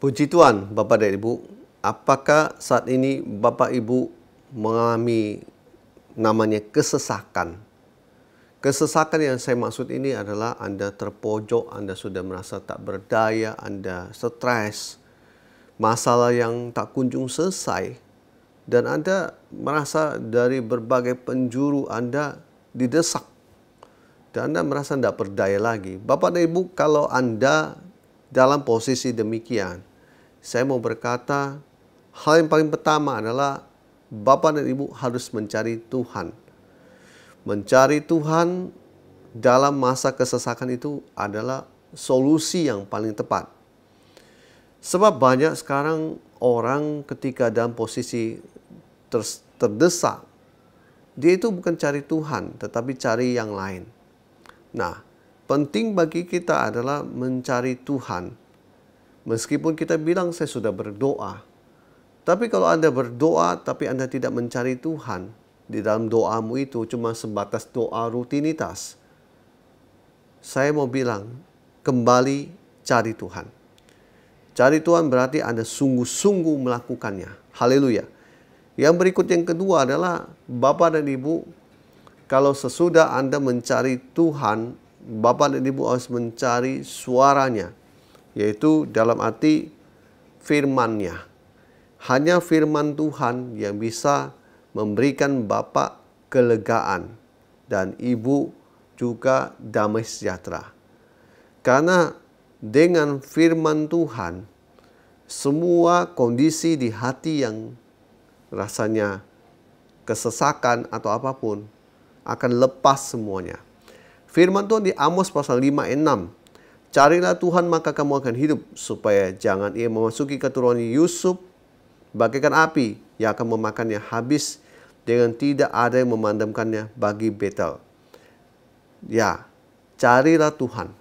Puji Tuhan, Bapak dan Ibu. Apakah saat ini Bapak Ibu mengalami namanya kesesakan? Kesesakan yang saya maksud ini adalah Anda terpojok, Anda sudah merasa tak berdaya, Anda stres, masalah yang tak kunjung selesai, dan Anda merasa dari berbagai penjuru Anda didesak, dan Anda merasa tidak berdaya lagi. Bapak dan Ibu, kalau Anda dalam posisi demikian, saya mau berkata, hal yang paling pertama adalah Bapak dan Ibu harus mencari Tuhan. Mencari Tuhan dalam masa kesesakan itu adalah solusi yang paling tepat. Sebab banyak sekarang orang ketika dalam posisi terdesak, dia itu bukan cari Tuhan, tetapi cari yang lain. Nah, penting bagi kita adalah mencari Tuhan. Meskipun kita bilang saya sudah berdoa, tapi kalau Anda berdoa tapi Anda tidak mencari Tuhan, di dalam doamu itu cuma sebatas doa rutinitas, saya mau bilang, kembali cari Tuhan. Cari Tuhan berarti Anda sungguh-sungguh melakukannya. Haleluya. Yang berikut yang kedua adalah Bapak dan Ibu, kalau sesudah Anda mencari Tuhan, Bapak dan Ibu harus mencari suaranya, yaitu dalam arti firman-Nya. Hanya firman Tuhan yang bisa memberikan Bapak kelegaan dan Ibu juga damai sejahtera. Karena dengan firman Tuhan, semua kondisi di hati yang rasanya kesesakan atau apapun akan lepas semuanya. Firman Tuhan di Amos pasal 5 ayat 6. Carilah Tuhan maka kamu akan hidup, supaya jangan ia memasuki keturunan Yusuf bagaikan api yang akan memakannya habis, dengan tidak ada yang memadamkannya bagi Betel. Ya, carilah Tuhan,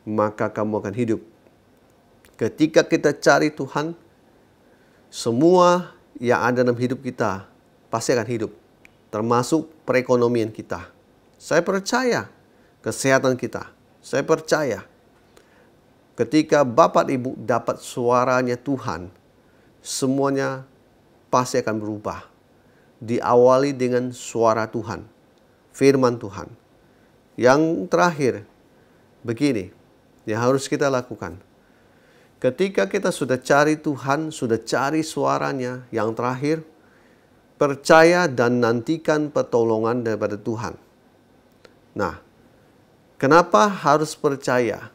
maka kamu akan hidup. Ketika kita cari Tuhan, semua yang ada dalam hidup kita pasti akan hidup, termasuk perekonomian kita. Saya percaya kesehatan kita. Saya percaya ketika Bapak Ibu dapat suaranya Tuhan, semuanya pasti akan berubah. Diawali dengan suara Tuhan, firman Tuhan. Yang terakhir, begini yang harus kita lakukan. Ketika kita sudah cari Tuhan, sudah cari suaranya, yang terakhir, percaya dan nantikan pertolongan daripada Tuhan. Nah, kenapa harus percaya?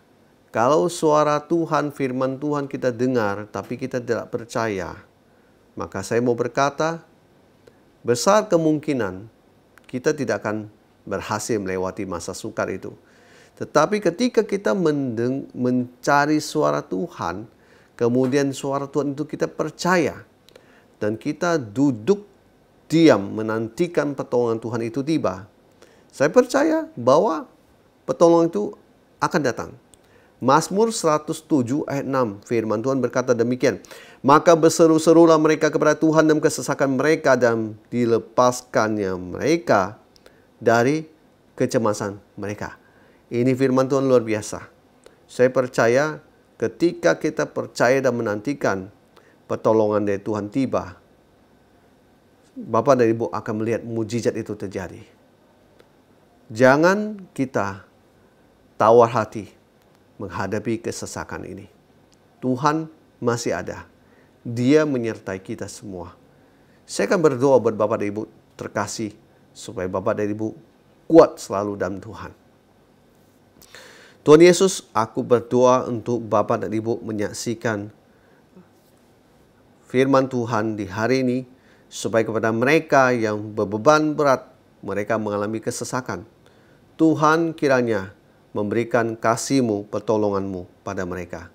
Kalau suara Tuhan, firman Tuhan kita dengar, tapi kita tidak percaya, maka saya mau berkata, besar kemungkinan kita tidak akan berhasil melewati masa sukar itu. Tetapi ketika kita mencari suara Tuhan, kemudian suara Tuhan itu kita percaya, dan kita duduk diam menantikan pertolongan Tuhan itu tiba, saya percaya bahwa pertolongan itu akan datang. Mazmur 107 ayat 6, firman Tuhan berkata demikian. Maka berseru-serulah mereka kepada Tuhan dalam kesesakan mereka, dan dilepaskannya mereka dari kecemasan mereka. Ini firman Tuhan luar biasa. Saya percaya ketika kita percaya dan menantikan pertolongan dari Tuhan tiba, Bapak dan Ibu akan melihat mujizat itu terjadi. Jangan kita tawar hati menghadapi kesesakan ini. Tuhan masih ada. Dia menyertai kita semua. Saya akan berdoa buat Bapak dan Ibu terkasih, supaya Bapak dan Ibu kuat selalu dalam Tuhan. Tuhan Yesus, aku berdoa untuk Bapak dan Ibu menyaksikan firman Tuhan di hari ini, supaya kepada mereka yang berbeban berat, mereka mengalami kesesakan, Tuhan kiranya memberikan kasih-Mu, pertolongan-Mu pada mereka,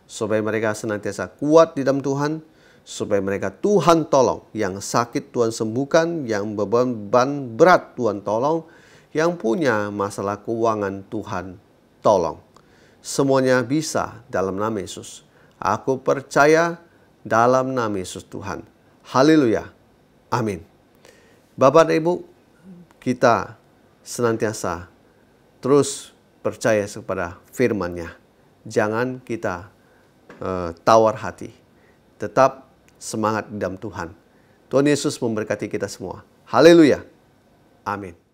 supaya mereka senantiasa kuat di dalam Tuhan, supaya mereka Tuhan tolong. Yang sakit Tuhan sembuhkan, yang beban berat Tuhan tolong, yang punya masalah keuangan Tuhan tolong. Semuanya bisa dalam nama Yesus. Aku percaya dalam nama Yesus Tuhan. Haleluya. Amin. Bapak dan Ibu, kita senantiasa terus percaya kepada firman-Nya. Jangan kita tawar hati. Tetap semangat di dalam Tuhan. Tuhan Yesus memberkati kita semua. Haleluya. Amin.